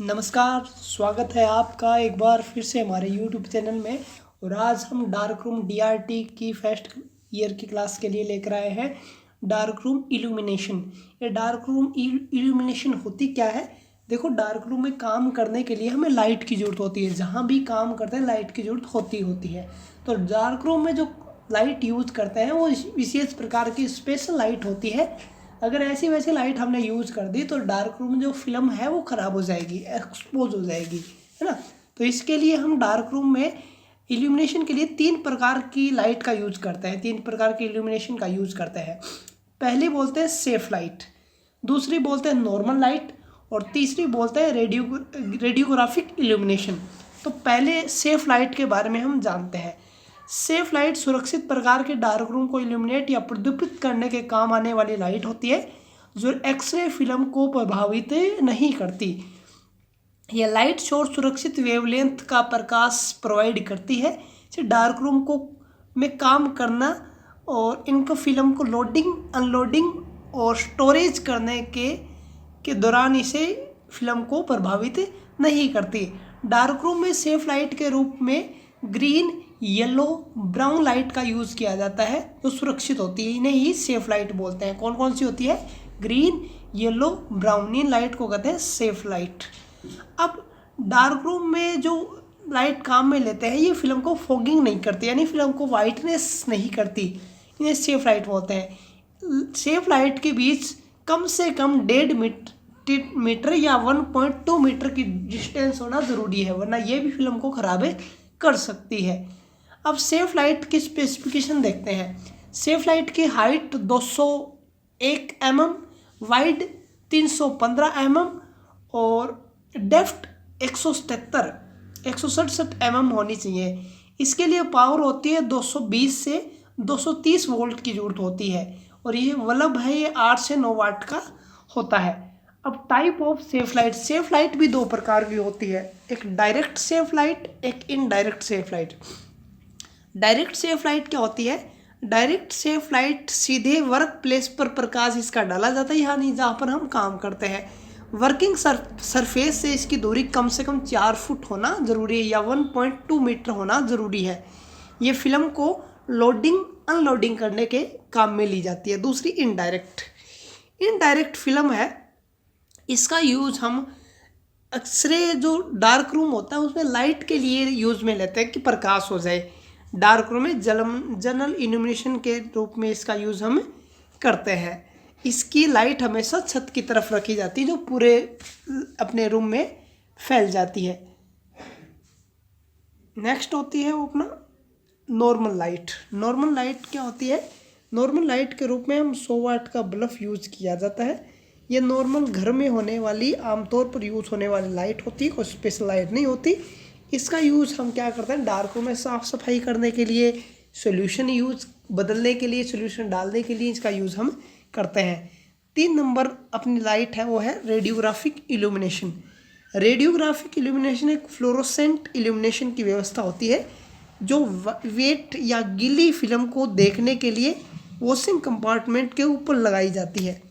नमस्कार, स्वागत है आपका एक बार फिर से हमारे YouTube चैनल में। और आज हम डार्क रूम DRT की फर्स्ट ईयर की क्लास के लिए लेकर आए हैं डार्क रूम इल्यूमिनेशन। ये डार्क रूम इल्यूमिनेशन होती क्या है? देखो, डार्क रूम में काम करने के लिए हमें लाइट की ज़रूरत होती है। जहाँ भी काम करते हैं लाइट की ज़रूरत होती है। तो डार्क रूम में जो लाइट यूज़ करते हैं वो विशेष प्रकार की स्पेशल लाइट होती है। अगर ऐसी वैसी लाइट हमने यूज़ कर दी तो डार्क रूम में जो फिल्म है वो ख़राब हो जाएगी, एक्सपोज हो जाएगी, है ना। तो इसके लिए हम डार्क रूम में इल्यूमिनेशन के लिए 3 प्रकार की लाइट का यूज़ करते हैं, 3 प्रकार की इल्यूमिनेशन का यूज़ करते हैं। पहली बोलते हैं सेफ लाइट, दूसरी बोलते हैं नॉर्मल लाइट और तीसरी बोलते हैं रेडियोग्राफिक इल्यूमिनेशन। तो पहले सेफ लाइट के बारे में हम जानते हैं। सेफ लाइट सुरक्षित प्रकार के डार्क रूम को इल्यूमिनेट या प्रदीपित करने के काम आने वाली लाइट होती है जो एक्सरे फिल्म को प्रभावित नहीं करती। यह लाइट सोर्स सुरक्षित वेवलेंथ का प्रकाश प्रोवाइड करती है जिससे डार्क रूम को में काम करना और इनको फिल्म को लोडिंग, अनलोडिंग और स्टोरेज करने के दौरान इसे फिल्म को प्रभावित नहीं करती। डार्क रूम में सेफ लाइट के रूप में ग्रीन, येलो, ब्राउन लाइट का यूज़ किया जाता है जो सुरक्षित होती है। इन्हें ही सेफ लाइट बोलते हैं। कौन कौन सी होती है? Green, yellow, brown. In light को कहते हैं सेफ लाइट। अब डार्क रूम में जो लाइट काम में लेते हैं ये फिल्म को फॉगिंग नहीं करती, यानी फिल्म को वाइटनेस नहीं करती। इन्हें सेफ लाइट बोलते हैं। सेफ लाइट के बीच कम से कम 1.5 मीटर या 1.2 मीटर की डिस्टेंस होना ज़रूरी है, वरना ये भी फिल्म को ख़राब कर सकती है। अब सेफ लाइट की स्पेसिफिकेशन देखते हैं। सेफ लाइट की हाइट 201 mm, वाइड 315 mm और डेप्थ 167 mm होनी चाहिए। इसके लिए पावर होती है 220 से 230 वोल्ट की जरूरत होती है और ये बल्ब है ये 8 से 9 वाट का होता है। अब type of safe light. Safe light भी 2 प्रकार की होती है, एक डायरेक्ट सेफ लाइट, एक indirect safe light. Direct safe light क्या होती है? डायरेक्ट सेफ लाइट सीधे वर्क प्लेस पर प्रकाश इसका डाला जाता है, यानी जहाँ पर हम काम करते हैं। वर्किंग सरफेस से इसकी दूरी कम से कम 4 फुट होना ज़रूरी है या 1.2 मीटर होना ज़रूरी है। ये फिल्म को लोडिंग, अनलोडिंग करने के काम में ली जाती है। दूसरी इनडायरेक्ट फिल्म है, इसका यूज़ हम एक्सरे जो डार्क रूम होता है उसमें लाइट के लिए यूज़ में लेते हैं कि प्रकाश हो जाए। डार्क रूम में जनरल इल्यूमिनेशन के रूप में इसका यूज़ हम करते हैं। इसकी लाइट हमेशा छत की तरफ रखी जाती है जो पूरे अपने रूम में फैल जाती है। नेक्स्ट होती है वो अपना नॉर्मल लाइट। नॉर्मल लाइट क्या होती है? नॉर्मल लाइट के रूप में हम 100 वाट का बल्ब यूज़ किया जाता है। ये नॉर्मल घर में होने वाली, आमतौर पर यूज़ होने वाली लाइट होती है, कोई स्पेशल लाइट नहीं होती। इसका यूज़ हम क्या करते हैं? डार्क रूम में साफ़ सफाई करने के लिए, सॉल्यूशन यूज़ बदलने के लिए, सॉल्यूशन डालने के लिए इसका यूज़ हम करते हैं। 3 नंबर अपनी लाइट है वो है रेडियोग्राफिक इल्यूमिनेशन। रेडियोग्राफिक इल्यूमिनेशन एक फ्लोरोसेंट इल्यूमिनेशन की व्यवस्था होती है जो वेट या गीली फिल्म को देखने के लिए वॉशिंग कंपार्टमेंट के ऊपर लगाई जाती है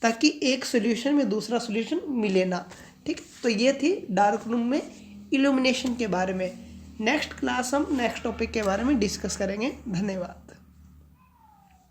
ताकि एक सॉल्यूशन में दूसरा सॉल्यूशन मिले ना। ठीक, तो ये थी डार्क रूम में इल्यूमिनेशन के बारे में। नेक्स्ट क्लास हम नेक्स्ट टॉपिक के बारे में डिस्कस करेंगे। धन्यवाद।